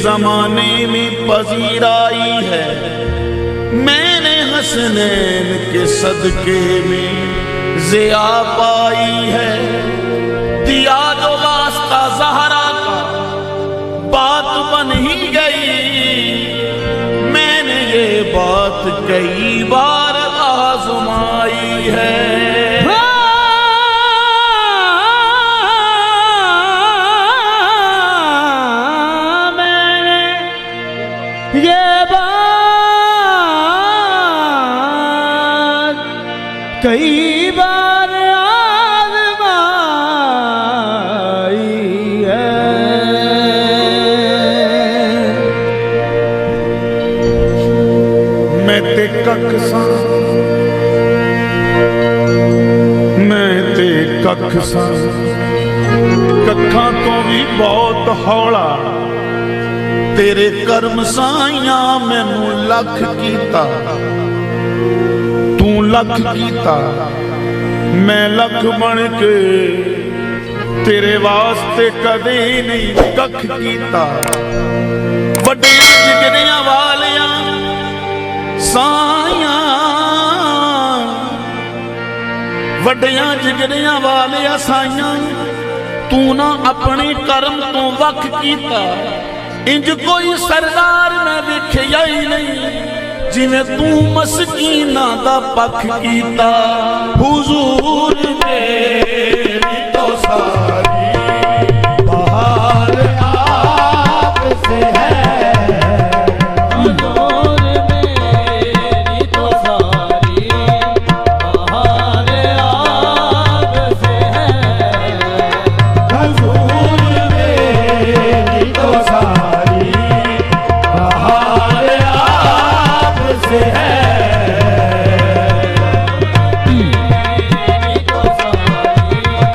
जमाने में पजीराई है, मैंने हसनैन के सदके में ज़िया पाई है। दिया जो वास्ता ज़हरा का बात बन ही गई, मैंने ये बात कई बार आज़माई है। ये बात कई बार आज़माई है। मैं ते कख सा, मैं ते कख सा, कखां तो भी बहुत हौला। तेरे कर्म साइया मैनू लख कीता, तू लख कीता, मैं लख बन के तेरे वास्ते कदे नहीं कख कीता। वड्डियां जिगरियां वालियां साइया, वड्डियां जिगरियां वालियां साइया, तू ना अपने कर्म तो वख कीता। इंज कोई सरदार मैं वेखिया ही नहीं, जिवें तू मसकीना दा पख कीता। हुजूर मेरी तो सारी बहार आप से है, हुजूर मेरी तो सारी बहार आप से है। हुजूर मेरी तो सारी बहार आप से है। मेरी तो सारी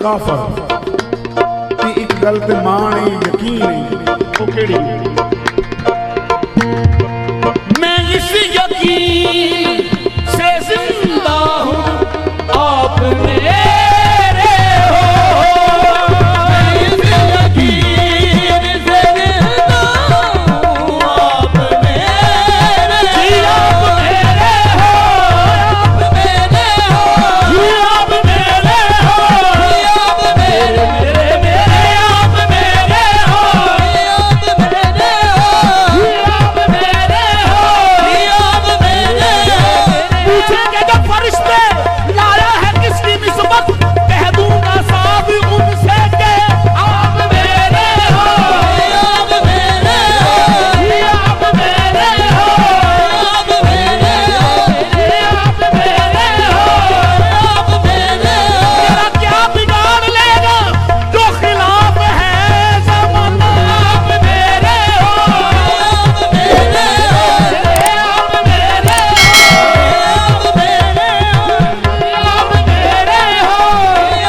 काफर ती एक गल ते मान है यकीन है वो केड़ी मैं इस यकीन से जिंदा हूँ आप मेरे हो। मैं इस यकीन से जिंदा हूँ आप मेरे जी आप मेरे हो आप मेरे हो जी आप मेरे हो जी आप मेरे मेरे मेरे आप मेरे हो जी आप मेरे हो जी आप मेरे हो जी आप मेरे हो। पूछेंगे जब फरिश्ते लाया है किसकी निस्बत कह दूंगा साहब उनसे के आप मेरे हो जी आप मेरे हो जी आप मेरे हो आप मेरे हो जी आप मेरे हो आप मेरे हो। तेरा क्या बिगाड़ लेगा जो खिलाफ है ज़माना आप मेरे हो आप मेरे हो आप मेरे हो आप मेरे हो आप मेरे हो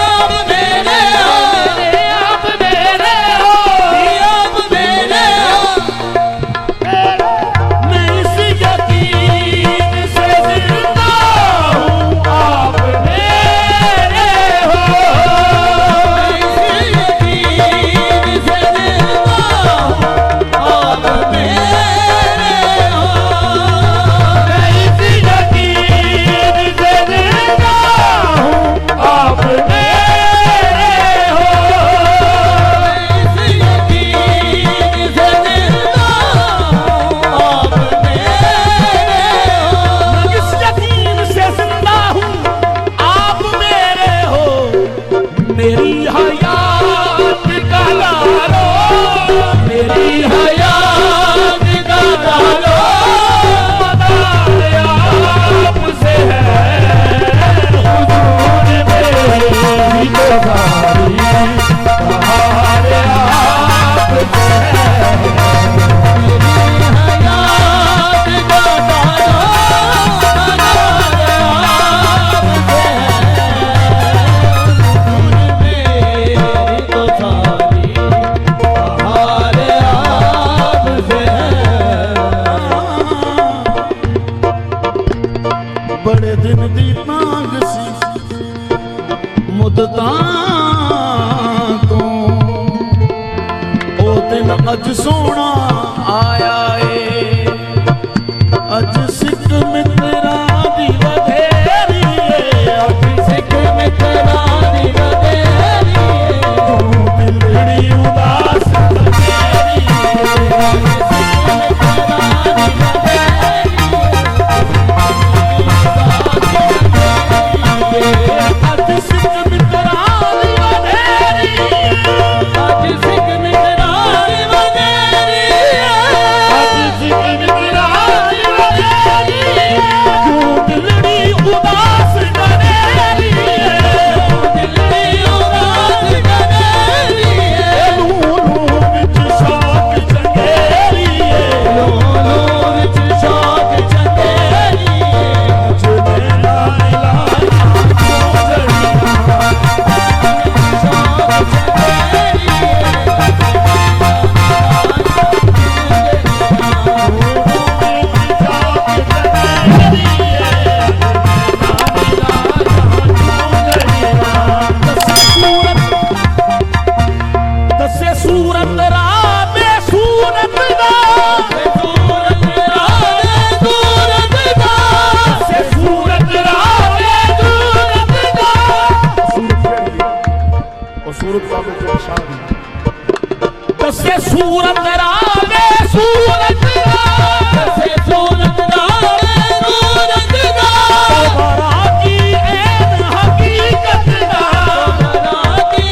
आप मेरे हो आप मेरे हो आप मेरे हो। मैं इस यकीन से जिंदा हूँ आप मेरे हो। मैं इस यकीन से जिंदा हूँ आप मेरे हो। मैं इस यकीन से जिंदा हूँ आप मेरे हो। मैं इस यकीन से जिंदा हूँ आप मेरे हो। मैं इस यकीन से जिंदा हूँ आप मेरे हो। मेरी हयात का लालो मेरी हयात का लालो मदाया आपसे है हुजूर मेरी तो सारी बहार आपसे है। मेरी हयात का लालो मदाया आपसे है हुजूर मेरी तो सारी बहार आपसे है। बड़े दिन दी तांग सी मुद्दतां तो ओ दिन अज सोना आया ए अज सिख मित्रा दी वधेरी ए अज सिख मित्रा दी वधेरी तू दिलड़ी उदास तेरी अज सिख मित्रा दी वधेरी आज सिख मित्रा दी वधेरी अज सिख मित्रा दी वधेरी तू दिलड़ी उदास गनेरी दिल्ली उदास गनेरी लूलू विच शौक चंगेरी लोलो विच शौक चंदेरी जिने लाला शौक चंदेरी दसे सूरत राबे सूरत दा सूरत रावे सूरत दा दसे सूरत राबे सूरत दा और सूरत बाबे के शादी दसे सूरत राबे सूरत दा से सूरत रावे सूरत दा तुम्हारा की ऐन हकीकत दा राती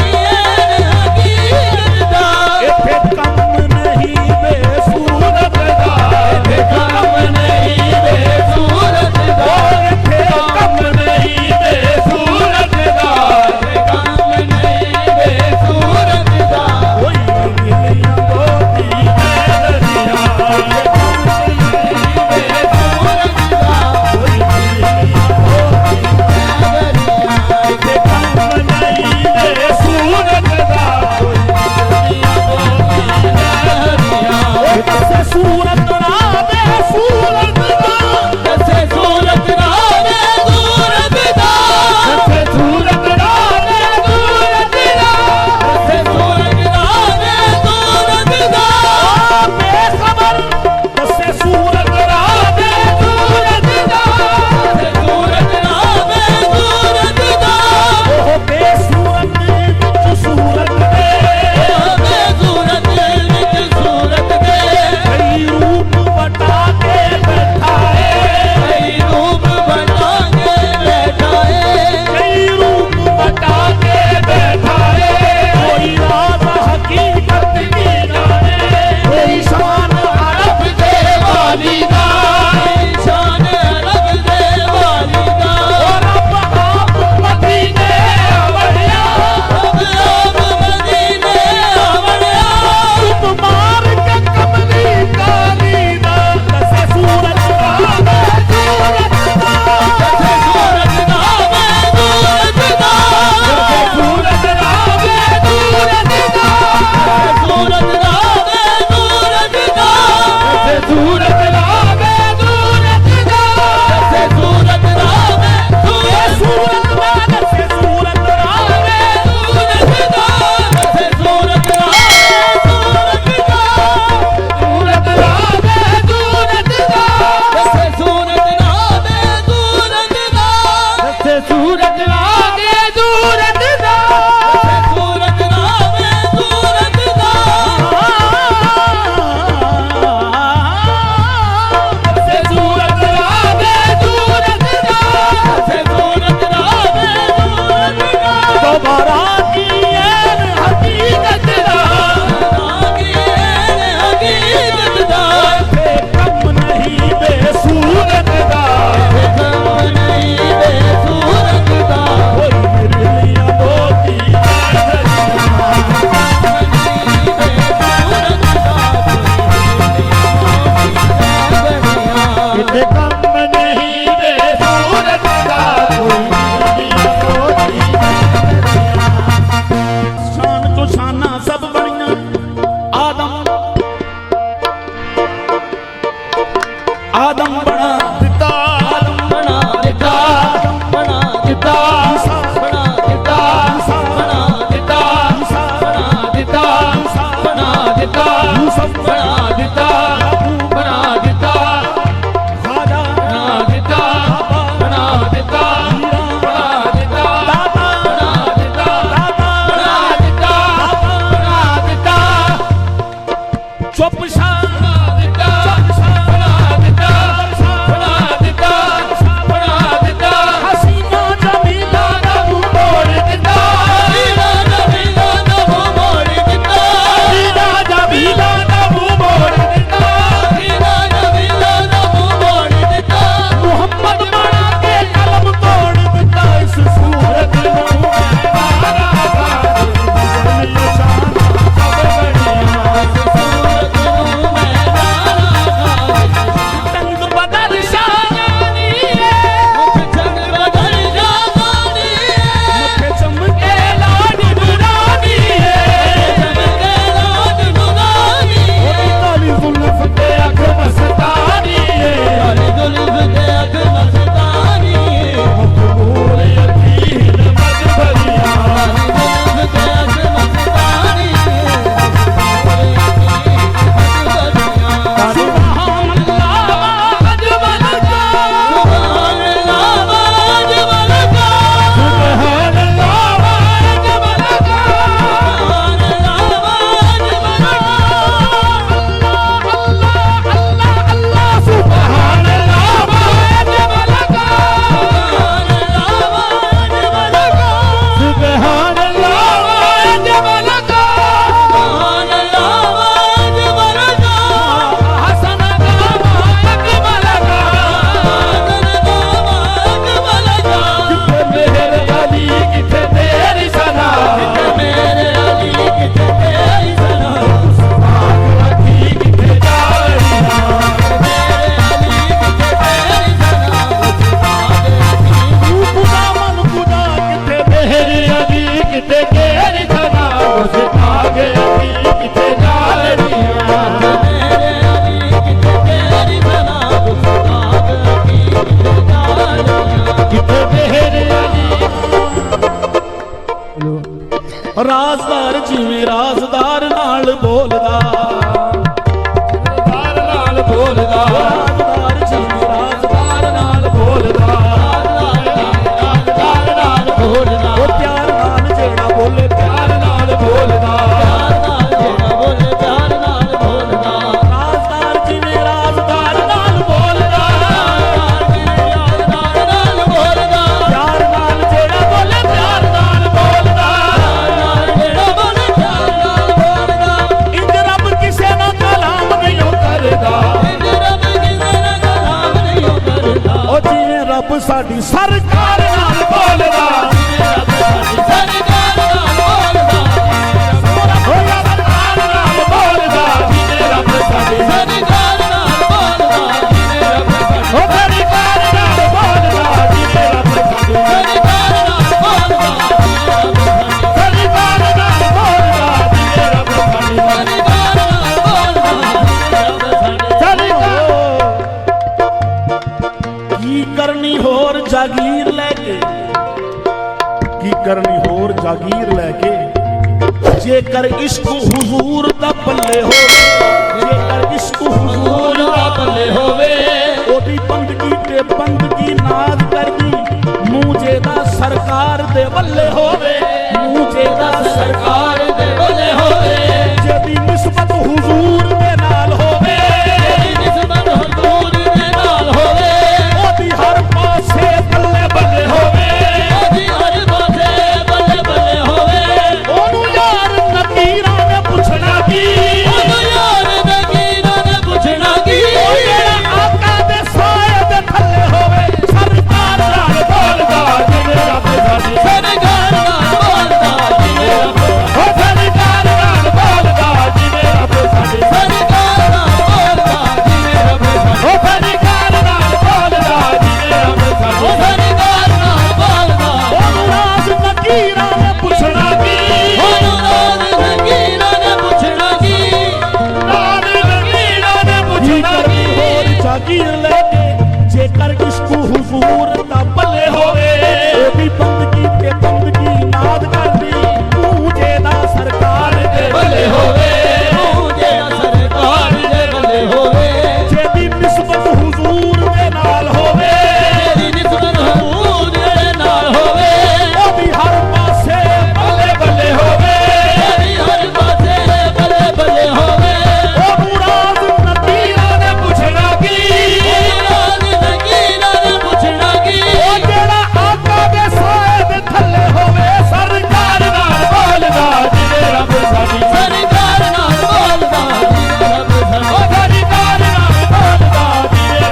हकीकत दा इथे कम नहीं बेसूरत दा इथे कम नहीं बेसूरत दा इथे कम नहीं बेसूरत दा इथे कम नहीं बेसूरत दा कोई गिलियां बोती मैं दरिया ਰਾਜਦਾਰ ਨਾਲ ਬੋਲਦਾ ਰਾਜਦਾਰ ਜਿਵੇਂ ਰਾਜਦਾਰ ਨਾਲ ਬੋਲਦਾ ਰਾਜਦਾਰ ਨਾਲ ਬੋਲਦਾ ਉਹ ਪਿਆਰ ਨਾਲ ਜਿਹੜਾ ਬੋਲੇ ਪਿਆਰ ਨਾਲ ਬੋਲਦਾ ਪਿਆਰ ਨਾਲ ਜਿਹੜਾ ਬੋਲੇ ਪਿਆਰ ਨਾਲ ਬੋਲਦਾ ਰਾਜਦਾਰ ਜਿਵੇਂ ਰਾਜਦਾਰ ਨਾਲ ਬੋਲਦਾ ਰਾਜਦਾਰ ਨਾਲ ਬੋਲਦਾ ਪਿਆਰ ਨਾਲ ਜਿਹੜਾ ਬੋਲੇ ਪਿਆਰ ਨਾਲ ਬੋਲਦਾ ਨਾਲ ਜਿਹੜਾ ਬੋਲੇ ਪਿਆਰ ਨਾਲ ਬੋਲਦਾ ਇੰਜ ਰੱਬ ਕਿਸੇ ਨਾਲ ਕਲਾਮ ਨਹੀਂ ਕਰਦਾ ਇੰਜ ਰੱਬ ਕਿਸੇ ਨਾਲ ਕਲਾਮ ਨਹੀਂ ਕਰਦਾ ਉਹ ਜਿਵੇਂ ਰੱਬ ਸਾਡੀ ਸਰਕਾਰ ਨਾਲ ਬੋਲਦਾ ਜਿਵੇਂ ਰੱਬ ਸਾਡੀ ਸਰਕਾਰ ਨਾਲ ਬੋਲਦਾ ਹੋਇਆ ਸਰਕਾਰ ਨਾਲ ਬੋਲਦਾ ਜਿਵੇਂ ਰੱਬ ਸਾਡੀ ਸਰਕਾਰ ਨਾਲ ਬੋਲਦਾ ਜਿਵੇਂ ਰੱਬ ਸਾਡੀ ਉਹ ਸਰਕਾਰ ਨਾਲ ਬੋਲਦਾ ਜਿਵੇਂ ਰੱਬ ਸਾਡੀ ਸਰਕਾਰ ਨਾਲ ਬੋਲਦਾ ਸਰਕਾਰ ਨਾਲ ਬੋਲਦਾ ਜਿਵੇਂ ਰੱਬ ਸਾਡੀ ਸਰਕਾਰ ਨਾਲ ਬੋਲਦਾ ਸਰਕਾਰ ਕੀ ਕਰਨੀ ਹੋਰ ਜਾਗੀਰ ਲੈ ਕੇ ਕੀ ਕਰਨੀ ਹੋਰ ਜਾਗੀਰ ਲੈ ਕੇ ਜੇਕਰ ਇਸ਼ਕ ਹੁਜ਼ੂਰ ਦਾ ਪੱਲੇ ਹੋਵੇ ਜੇਕਰ ਇਸ਼ਕ ਹੁਜ਼ੂਰ ਦਾ ਪੱਲੇ ਹੋਵੇ ਉਹਦੀ ਬੰਦਗੀ ਤੇ ਬੰਦਗੀ ਨਾਜ਼ ਕਰਦੀ ਮੂੰਜੇ ਦਾ ਸਰਕਾਰ ਦੇ ਵੱਲੇ ਹੋਵੇ ਮੂੰਜੇ ਦਾ ਸਰਕਾਰ ਦੇ ਵੱਲੇ ਹੋਵੇ ਜਿਹਦੀ ਨਿਸਬਤ ਹੁਜ਼ੂਰ ਦੇ ਨਾਲ ਹੋਵੇ ਨਿਸਬਤ ਹਜ਼ੂਰ ਦੇ ਨਾਲ ਹੋਵੇ ਉਹਦੀ ਹਰ ਪਾਸੇ ਬੱਲੇ ਬੱਲੇ ਹੋਵੇ ਉਹਦੀ ਹਰ ਪਾਸੇ ਬੱਲੇ ਬੱਲੇ ਹੋਵੇ ਉਹਨੂੰ ਯਾਰ ਨਕੀਰਾਂ ਨੇ ਪੁੱਛਣਾ ਕੀ ਉਹਨੂੰ ਯਾਰ ਨਕੀਰਾਂ ਨੇ ਪੁੱਛਣਾ ਕੀ ਉਹ ਜਿਹੜਾ ਆਕਾ ਦੇ ਸਾਏ ਦੇ ਥੱਲੇ ਹੋਵੇ ਸਰਕਾਰ ਨਾਲ ਬੋਲਦਾ ਜਿਵੇਂ ਰੱਬ ਸਾਡੀ ਸਰਕਾਰ ਨਾਲ ਬੋਲਦਾ ਜਿਵੇਂ ਰੱਬ ਉਹ ਸਰਕਾਰ ਨਾਲ ਬੋਲਦਾ ਜਿਵੇਂ ਰੱਬ ਸਾਡੀ ਸਰਕਾਰ ਨਾਲ ਬੋਲਦਾ ਜਿਵੇਂ ਰੱਬ ਸਾਡੀ ਉਹ ਸਰਕਾਰ ਨਾਲ ਬੋਲਦਾ ਜਿਵੇਂ ਰੱਬ ਸਾਡੀ ਉਹ ਸਰਕਾਰ ਨਾਲ ਬੋਲਦਾ ਉਹਨੂੰ ਰਾਜ ਨਕੀਰਾਂ ਨੇ ਪੁੱਛਣਾ ਕੀ ਉਹਨੂੰ ਰਾਜ ਨਕੀਰਾਂ ਨੇ ਪੁੱਛਣਾ ਕੀ ਰਾਜ ਨਕੀਰਾਂ ਨੇ ਪੁੱਛਣਾ ਕੀ ਹੋਰ ਜਾਗੀਰ ਲੈ ਕੇ ਜੇਕਰ ਇਸ਼ਕ ਹੁਜ਼ੂਰ ਦਾ ਬੱਲੇ ਹੋਵੇ ਉਹਦੀ ਬੰਦਗੀ ਤੇ ਬੰਦਗੀ ਨਾਦ ਕਰਦੀ ਮੂੰਜੇ ਦਾ ਸਰਕਾਰ ਦੇ ਬੱਲੇ ਹੋਵੇ ਉਹ ਜਿਹੜਾ ਸਰਕਾਰ ਦੇ ਬੱਲੇ ਹੋਵੇ ਜਿਹਦੀ ਨਿਸਬਤ ਹੁਜ਼ੂਰ ਦੇ ਨਾਲ ਹੋਵੇ ਤੇਰੀ ਨਿਸਬਤ ਹਜ਼ੂਰ ਦੇ ਨਾਲ ਹੋਵੇ ਉਹਦੀ ਹਰ ਪਾਸੇ ਬੱਲੇ ਬੱਲੇ ਹੋਵੇ ਤੇਰੀ ਹਰ ਪਾਸੇ ਬੱਲੇ ਬੱਲੇ ਹੋਵੇ ਉਹਨੂੰ ਰਾਜ ਨਕੀਰਾਂ ਨੇ ਪੁੱਛਣਾ ਕੀ ਰਾਜ ਨਕੀਰਾਂ ਨੇ ਪੁੱਛਣਾ ਕੀ ਉਹ ਜਿਹੜਾ ਆਕਾ ਦੇ ਸਾਏ ਦੇ ਥੱਲੇ ਹੋਵੇ ਸਰਕਾਰ ਨਾਲ ਬੋਲਦਾ ਜਿਵੇਂ ਰੱਬ ਸਾਡੀ ਸਰਕਾਰ ਨਾਲ ਬੋਲਦਾ ਜਿਵੇਂ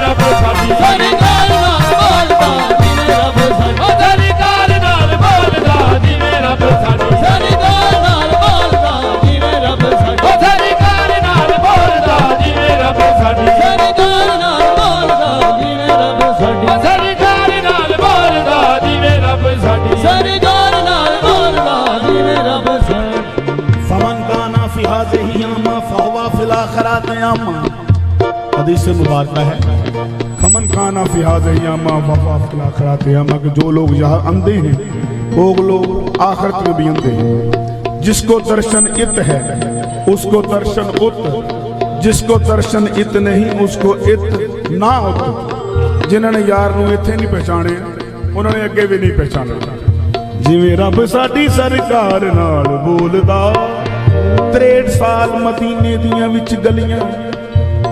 ਰੱਬ ਸਾਡੀ ਉਹ ਸਰਕਾਰ ਨਾਲ ਬੋਲਦਾ ਜਿਵੇਂ ਰੱਬ ਸਾਡੀ ਸਰਕਾਰ ਨਾਲ ਬੋਲਦਾ ਜਿਵੇਂ ਰੱਬ ਸਾਡੀ ਉਹ ਸਰਕਾਰ ਨਾਲ ਬੋਲਦਾ ਜਿਵੇਂ ਰੱਬ ਸਾਡੀ ਸਰਕਾਰ ਨਾਲ ਬੋਲਦਾ ਜਿਵੇਂ ਰੱਬ ਸਾਡੀ ਉਹ ਸਰਕਾਰ ਨਾਲ ਬੋਲਦਾ ਜਿਵੇਂ ਰੱਬ ਸਾਡੀ ਸਰਕਾਰ ਨਾਲ ਬੋਲਦਾ ਜਿਵੇਂ ਰੱਬ ਸਾਡੀ ਸਰਕਾਰ ਨਾਲ ਬੋਲਦਾ ਜਿਵੇਂ ਰੱਬ ਸਾਡੀ ਸਰਕਾਰ ਨਾਲ ਬੋਲਦਾ ਜਿਵੇਂ ਰੱਬ ਸਾਡੀ फमन काना फी हाज़िही आमा फहुवा फिल आखिरत आमा हदीस मुबारक है फमन काना फी हाज़िही आमा फहुवा फिल आखिरत आमा कि जो लोग यहाँ अंधे हैं वो लोग आखिरत में भी अंधे हैं जिसको दर्शन इत है उसको दर्शन उत जिसको दर्शन इत नहीं उसको इत ना उत जिन्होंने यार नूं इत्थे नहीं पहचाने उन्होंने अगे भी नहीं पहचाना जिवें रब साडी सरकार नाल बोलदा 63 साल मदीने दियां विच गलियां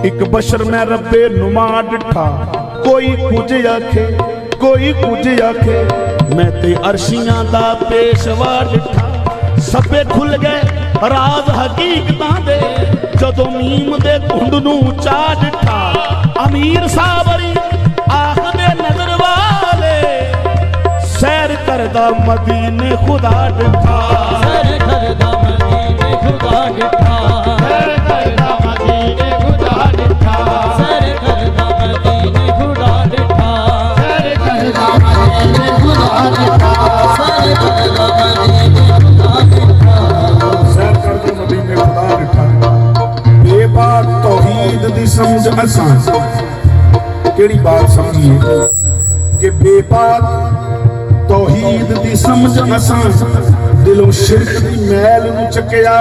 एक बशर मैं रब्बे नुमा डिठा कोई कुछ आखे कोई कुछ आखे मैं ते अर्शियां दा पेशवा डिठा सभे खुल गए राज हकीकतां दे जदों मीम दे घुंड नूं चा डिठा अमीर साबरी आखदे नजर वाले सैर करदा मदीने खुदा डिठा सर करदा मदीने खुदा डिठा सैर करदा मदीने खुदा डिठा सर करदा मदीने खुदा डिठा सैर करदा मदीने खुदा डिठा सर करदा मदीने खुदा डिठा सैर करदे मदीने खुदा डिठा बेबाक तौहीद दी समझ असां केड़ी बात समझिए कि बेबाक तौहीद दी समझ असां दिलों शिरक दी मैल नूं चकिया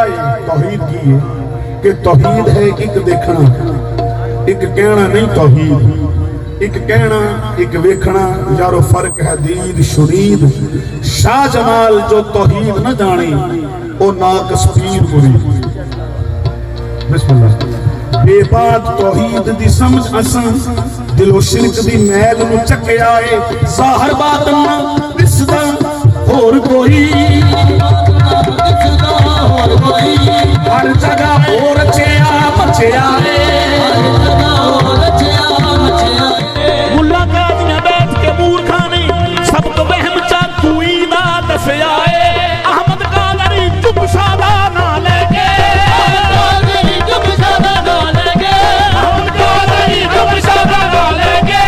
तौहीद की है कि तौहीद है एक देखना, एक कहना नहीं तौहीद, एक कहना एक वेखना। यारो फर्क है दीद शुनीद। शाह जमाल जो तौहीद न जाने ओ नाकस पीर मुरीद। बिस्मिल्लाह। बेबाद तौहीद दी समझ असां दिलो शिरक दी मैल नूं चक्किया है। ज़ाहिर बातन ना दिसदा होर कोई, हर जगह हो रचिया मचिया है। मुल्ला काज़ियां बैठ के मूर्खाने सबको वहम चा तूई दा दसया है। अहमद कादरी चुप सादा ना लेके, चुप सादा ना लेके, अहमद कादरी चुप सादा ना लेके,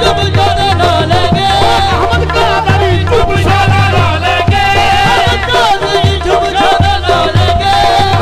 चुप सादा ना लेके, अहमद कादरी चुप सादा ना लेके, अहमद कादरी चुप सादा ना लेके,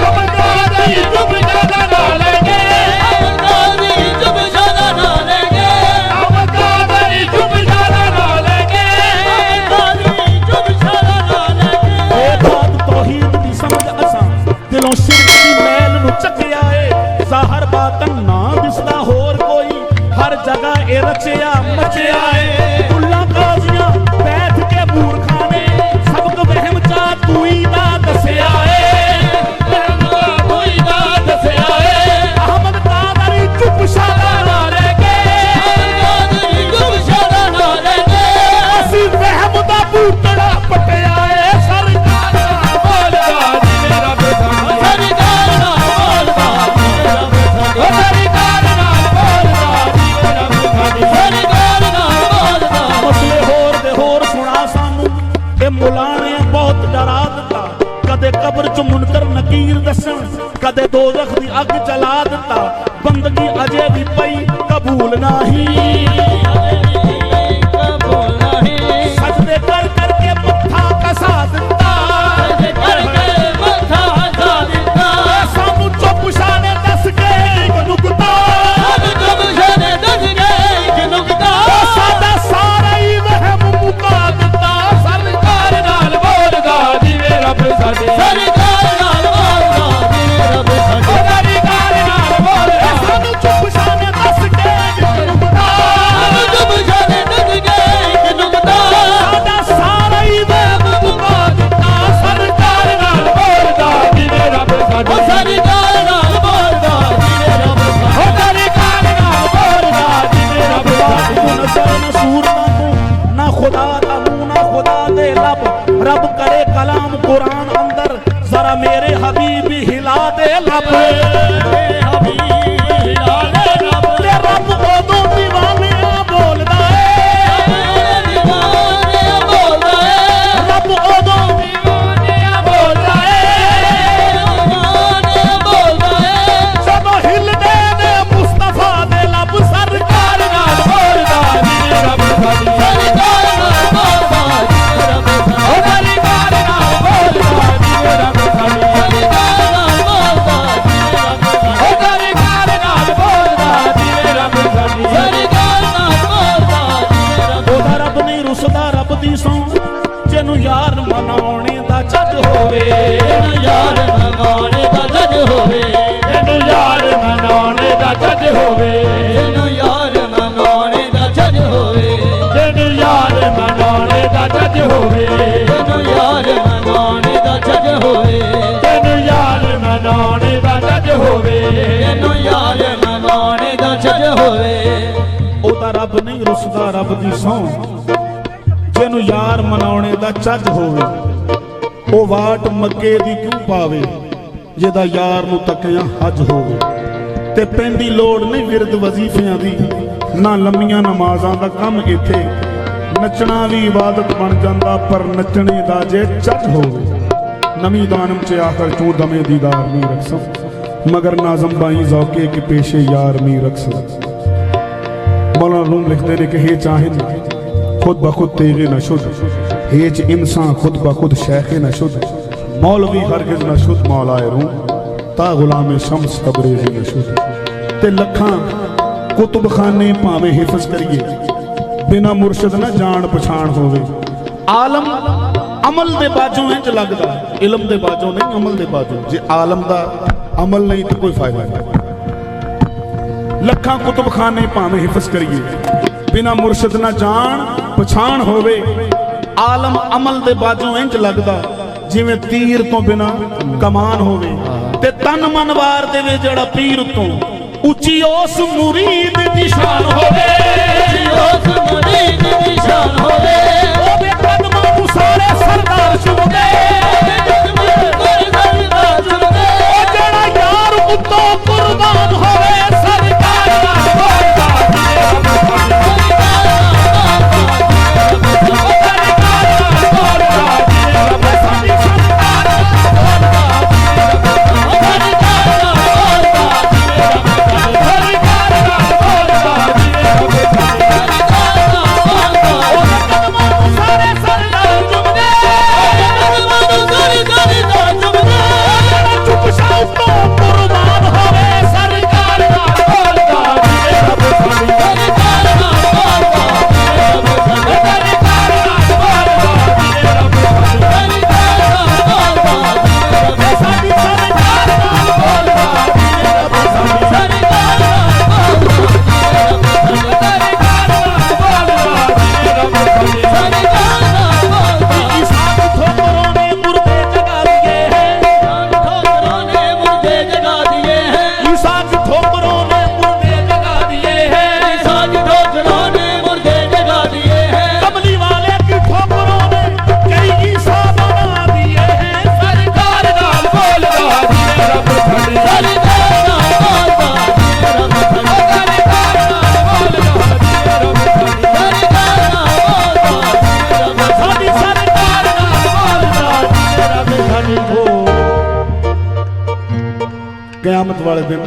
अहमद कादरी चुप सादा ना लेके, अहमद कादरी चुप सादा ना लेके, अहमद कादरी चुप सादा ना लेके, अहमद कादरी चुप सादा ना लेके। बेबाद तौहीद दी समझ असां दिलों शिरक दी मैल नूं चकिया है। ज़ाहिर बातन ना दिसदा होर कोई, हर जगह ए रचिया मचिया है। मुल्ला काज़ियां बैठ के मूर्खाने सबको वहम चा तूई दा दसया है। तूई दा दसया है। अहमद कादरी चुप सादा ना लेके, अहमद कादरी चुप सादा ना लेके, असीं वहम दा बूटड़ा पटिया है। सरकार ना बोलदा जी मेरा बेटा, सरकार ना बोलदा जी मेरा बेटा, सरकार ना बोलदा जी मेरा बेटा, सरकार ना बोलदा। मसले होर दे होर सुना सानू ते मुलाने बहुत डरा दिता। कदे कब्र च मुनकर नकीर दसन, कदे दोज़ख दी अग जला दिता। बंदगी अजे भी पई कबूल नहीं, सजदे कर करके मत्था कसा दिता, सानू चुप शाने दस के एक नुकता, साडा सारा ही वहम मुका दिता। सरकार नाल बोलदा जी मेरा साडे, सरकार नाल बोलदा जी मेरा साडे, सरकार नाल बोलदा सानू चुप शाने दस के एक नुकता, सानू चुप शाने दस के एक नुकता, साडा सारा ही वहम मुका दिता। सरकार नाल बोलदा जी मेरा साडे, सरकार नाल बोलदा जी मेरा साडे, सरकार नाल बोलदा जी मेरा साडे। नसर न सूरत ना खुदा दा मुंह ना खुदा दे लब, रब करे कलाम कुरान अंदर जरा मेरे हबीब हिला दे लब, हबीब हिला दे लब। ते रब ओदों दीवाने बोलदा है, दीवाने बोलदा है, रब ओदों दीवाने बोलदा है, दीवाने बोलदा है। जदों हिलदे ने मुस्तफा दे लब, सरकार नाल बोलदा जी रब साडी, सरकार नाल बोलदा जी रब साडी, ओ सरकार नाल बोलदा जी रब साडी, सरकार नाल बोलदा जी रब साडी, ओ सरकार नाल बोलदा जी रब साडी, सरकार नाल बोलदा जी रब। ओदा रब नहीं रुसदा रब दी सौं, जेनू यार मनाउणे दा जज होवे, जेनू यार मनाउणे दा जज होवे, जेनू यार मनाउणे दा जज होवे, जेनू यार मनाउणे दा जज होवे, जेनू यार मनाउणे दा जज होवे, जेनू यार मनाउणे दा जज होवे, जेनू यार मनाउणे दा जज होवे, जेनू यार मनाउणे दा जज होवे। ओदा रब नहीं रुसदा रब दी सौं, जेनू यार मनाउणे दा ਚੱਜ ਹੋਵੇ। ਉਹ ਵਾਟ ਮੱਕੇ ਦੀ ਕਿਉਂ ਪਾਵੇ, ਜਿਹਦਾ ਯਾਰ ਨੂੰ ਤੱਕਿਆ ਹੱਜ ਹੋਵੇ। ਤੇ ਪੈਂਦੀ ਲੋੜ ਨਹੀਂ ਵਿਰਦ ਵਜ਼ੀਫਿਆਂ ਦੀ, ਨਾ ਲੰਮੀਆਂ ਨਮਾਜ਼ਾਂ ਦਾ ਕੰਮ ਇੱਥੇ। ਨੱਚਣਾ ਵੀ ਇਬਾਦਤ ਬਣ ਜਾਂਦਾ, ਪਰ ਨੱਚਣੇ ਦਾ ਜੇ ਚੱਜ ਹੋਵੇ। ਨਵੀਂ ਦਾਨਮ ਚ ਆਖਰ ਚੋਂ ਦਮੇ ਦੀਦਾਰ ਨਹੀਂ ਰਕਸਮ, ਮਗਰ ਨਾਜ਼ਮ ਬਾਈ ਜ਼ੌਕੇ ਕੇ ਪੇਸ਼ੇ ਯਾਰ ਨਹੀਂ ਰਕਸਮ। मौलाना रूम लिखते ने कि हे चाहिन खुद ब खुद तेगे न शुद्ध, हेच इंसान खुद ब खुद शेखे न शुद्ध, मौलवी हरगिज न शुद्ध मौलाए रूम, ता गुलाम शम्स तबरेज़ी न शुद्ध। ते लखां कुतुब खाने भावें हिफज करिए, बिना मुर्शद न जान पछाण होवे। आलम अमल दे बाजों इंज लगदा, इलम दे बाजों नहीं, अमल दे बाजों। जे आलम दा अमल नहीं तो कोई फायदा नहीं। लखां कुतुबखाने भावें हिफज करिए, बिना मुर्शद ना जान पछाण होवे। आलम अमल दे बाजों इंज लगदा जिवें तीर तो बिना कमान होवे। ते तन मन वार देवे जड़ा पीर तो उची उस मुरीद दी शान होवे। उस मुरीद दी शान होवे। ओदे कदमां नूं सारे सरदार चुमदे। ओ जड़ा यार उत्तों कुर्बान होवे सरकार दा क़यामत वाले दिन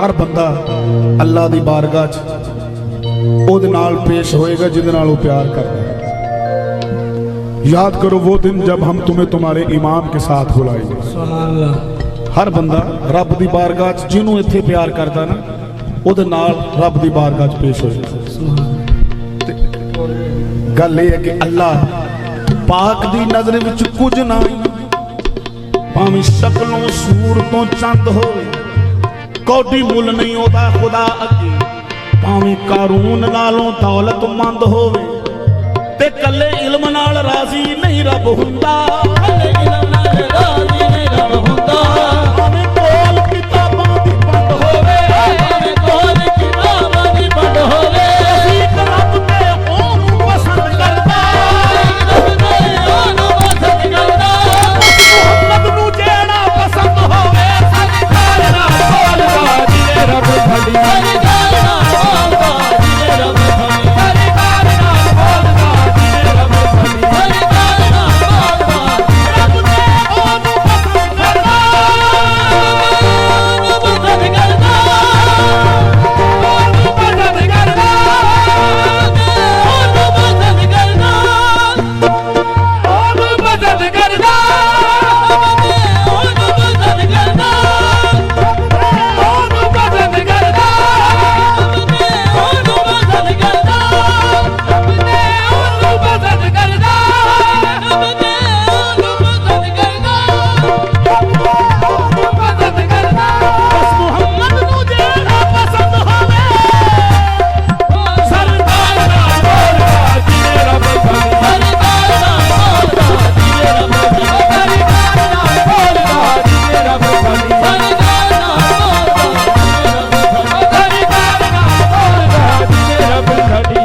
हर बंदा अल्लाह दी बारगाह च ओदे नाल पेश होएगा जिहदे नाल वो प्यार करता है। याद करो वो दिन जब हम तुम्हें तुम्हारे इमाम के साथ बुलाएंगे। सुभान अल्लाह। हर बंदा रब दी बारगाह च जिन्हों इत्थे प्यार करता ना ओदे नाल रब दी बारगाह च पेश होएगा। गल ये है कि अल्लाह पाक दी नजर विच कुछ ना भावें शक्लों सूरतों चंद होवे, कौडी मुल नहीं होता खुदा अगे। भावें कारून नालों दौलतमंद होवे ते कल्ले इल्म नाल राजी नहीं रब हुंदा। कल्ले इल्म नाल राजी नहीं रब हुंदा। भावें कोल किताबां दी बंद होवे, भावें कोल किताबां दी बंद होवे। असीं रब ते ओनू पसंद करदा। रब ते ओनू पसंद करदा। मुहम्मद नू जेड़ा पसंद होवे सरकार नाल बोलदा जिने रब खड़ी। सरकार नाल बोलदा जिने रब खड़ी। सरकार नाल बोलदा जिने रब खड़ी। सरकार नाल बोलदा रब ते ओनू पसंद करदा। ओनू पसंद करदा। ओनू पसंद करदा। ओनू पसंद करदा। ओनू पसंद करदा। ओनू पसंद करदा। ओनू पसंद करदा। ओनू पसंद करदा। ओनू पसंद करदा। ओनू पसंद करदा। ओनू पसंद करदा। बस मुहम्मद नू जेड़ा पसंद होवे सरकार नाल बोलदा जिने रब खड़ी। सरकार नाल बोलदा जिने रब खड़ी। सरकार नाल बोलदा जिने रब खड़ी। सरकार नाल बोलदा जिने रब खड़ी।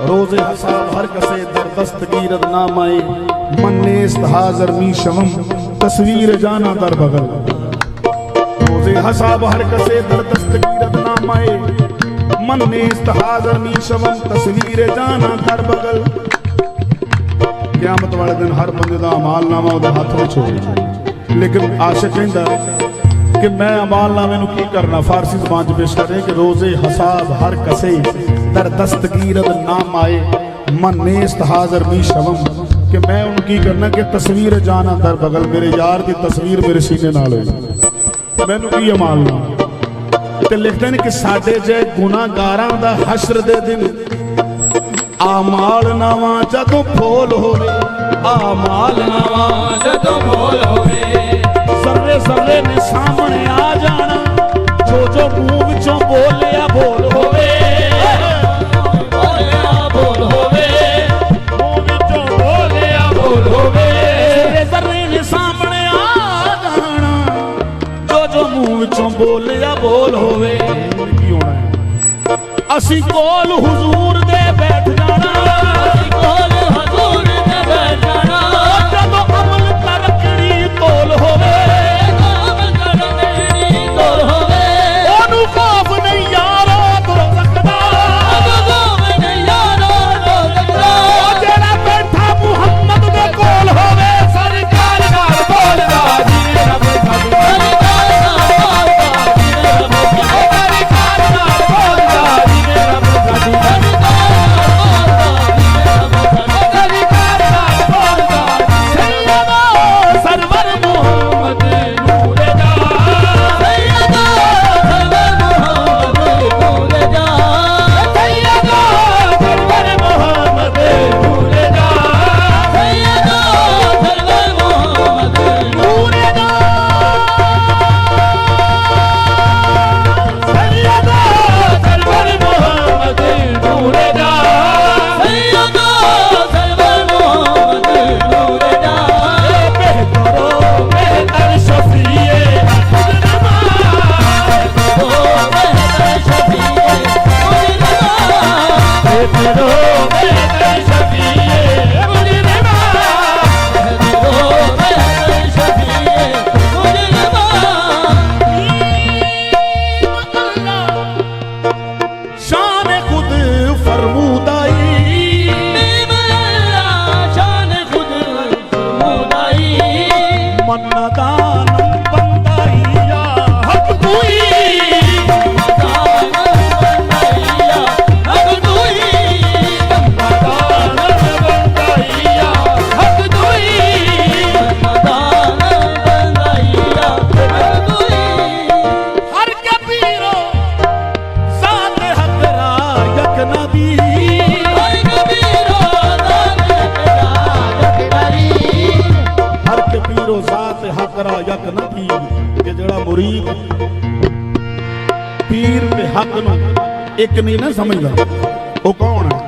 रोज़े हसाब हर कसे दर दस्तगीरत नाम आए। मन्नेस्त हाज़र मी शवम तस्वीर जाना दर बगल। रोज़े हसाब हर कसे दर दस्तगीरत नाम आए। मन्नेस्त हाज़र मी शवम तस्वीर जाना दर बगल। क़यामत वाले दिन हर बंदे दा अमाल नामा उहदे हत्थ विच होवे। लेकिन आशिक कहंदा कि मैं अमाल नामे नूं की करना। फारसी ज़बान च पेश करें कि रोज़े हसाब हर कसे दर दस्तगीरत नाम आए। मन नेस्त हाज़र मी शवम कि मैं उन की करना कि तस्वीर जाना दर बगल। मेरे यार की तस्वीर मेरे सीने नाल होई। मैनू की अमाल ना ते लिखते हैं कि साडे जे गुनाहगारां दा हश्र दे दिन ਆ ਮਾਲ ਨਾਵਾਂ ਜਦੋਂ ਫੋਲ ਹੋਵੇ, ਆ ਮਾਲ ਨਵਾਂ ਜਦੋਂ ਬੋਲ ਹੋਵੇ, ਸਰਰੇ ਸਰਰੇ ਨੇ ਸਾਹਮਣੇ ਆ ਜਾਣਾ, ਜੋ ਜੋ ਮੂੰਹ ਵਿੱਚੋਂ ਬੋਲਿਆ ਬੋਲ ਹੋਵੇ, ਬੋਲਿਆ ਬੋਲ ਹੋਵੇ, ਮੂੰਹ ਵਿੱਚੋਂ ਬੋਲਿਆ ਬੋਲ ਹੋਵੇ, ਸਰਰੇ ਸਰਰੇ ਨੇ ਸਾਹਮਣੇ ਆ ਜਾਣਾ, ਜੋ ਜੋ ਮੂੰਹ ਵਿੱਚੋਂ ਬੋਲਿਆ ਬੋਲ ਹੋਵੇ। ਕੀ ਹੋਣਾ ਹੈ? ਅਸੀਂ ਕੋਲ ਹੁਜ਼ੂਰ ਦੇ ਬੈਠ ਜਾਣਾ, ਕੋਲ ਹਜ਼ੂਰ ਦੇ ਬੈਠ ਜਾਣਾ, ਜਦੋਂ ਅਮਲ ਤਰਕੜੀ ਤੋਲ ਹੋਵੇ, ਅਮਲ ਕਰਨੀ ਤੋਲ ਹੋਵੇ, ਉਹਨੂੰ ਖੌਫ ਨਹੀਂ ਯਾਰੋ ਦੋਜ਼ਖ ਦਾ, ਅਗੋਂ ਨਹੀਂ ਯਾਰੋ ਲੱਗਦਾ, ਉਹ ਜਿਹੜਾ ਬੈਠਾ ਮੁਹੰਮਦ ਦੇ ਕੋਲ ਹੋਵੇ, ਸਰਕਾਰ ਨਾਲ ਬੋਲਦਾ ਜਿਵੇਂ ਰੱਬ ਸਾਡੀ, ਸਰਕਾਰ ਨਾਲ ਬੋਲਦਾ ਜਿਵੇਂ ਰੱਬ ਸਾਡੀ, ਸਰਕਾਰ ਨਾਲ ਬੋਲਦਾ ਜਿਵੇਂ ਰੱਬ ਸਾਡੀ, ਸਰਕਾਰ ਨਾਲ ਬੋਲਦਾ ਜਿਵੇਂ ਰੱਬ ਸਾਡੀ, ਸਰਕਾਰ ਨਾਲ ਬੋਲਦਾ ਸਰਵਰ ਮੁਹੰਮਦ ਨੂਰ ਦਾ, ਸੈਯਦਾ ਸਰਵਰ ਮੁਹੰਮਦ ਨੂਰ ਦਾ, ਸੈਯਦਾ ਸਰਵਰ ਮੁਹੰਮਦ ਨੂਰ ਦਾ, ਸੈਯਦਾ ਸਰਵਰ ਮੁਹੰਮਦ ਨੂਰ ਦਾ, ਸੈਯਦਾ ਸਰਵਰ ਮੁਹੰਮਦ ਨੂਰ ਦਾ, ਸੈਯਦਾ ਸਰਵਰ ਮੁਹੰਮਦ ਨੂਰ ਦਾ, ਬੇਹਤਰੋ ਬੇਹਤਰ ਸ਼ਫੀਏ ਮੁਜਰਮਾ, ਉਹ ਬਹਿਤਰ ਸ਼ਫੀਏ ਮੁਜਰਮਾ, ਬੇਹਤਰੋ ਬੇਹਤਰ ਸ਼ਫੀਏ ਮੁਜਰਮਾ, ਉਹ ਬਹਿਤਰ ਸ਼ਫੀਏ ਮੁਜਰਮਾ, शान खुद फरमूदाई, मेरा शान खुद फरमूदाई, मन्नदानम बंदाई या हक दुई, दानम बंदाइया हक दुई, दानम बंदाई या हक दुई, दानम बंदाइया हक दुई, हर के पीरो साथ हकरा यक नबी, हर कबीरो दान तेरा जकराई, हर के पीरो साथ हकरा यक नबी, कि जेड़ा मुरीद पीर ते हक नूं एक नहीं ना समझदा, ਉਹ ਕੌਣ ਹੈ?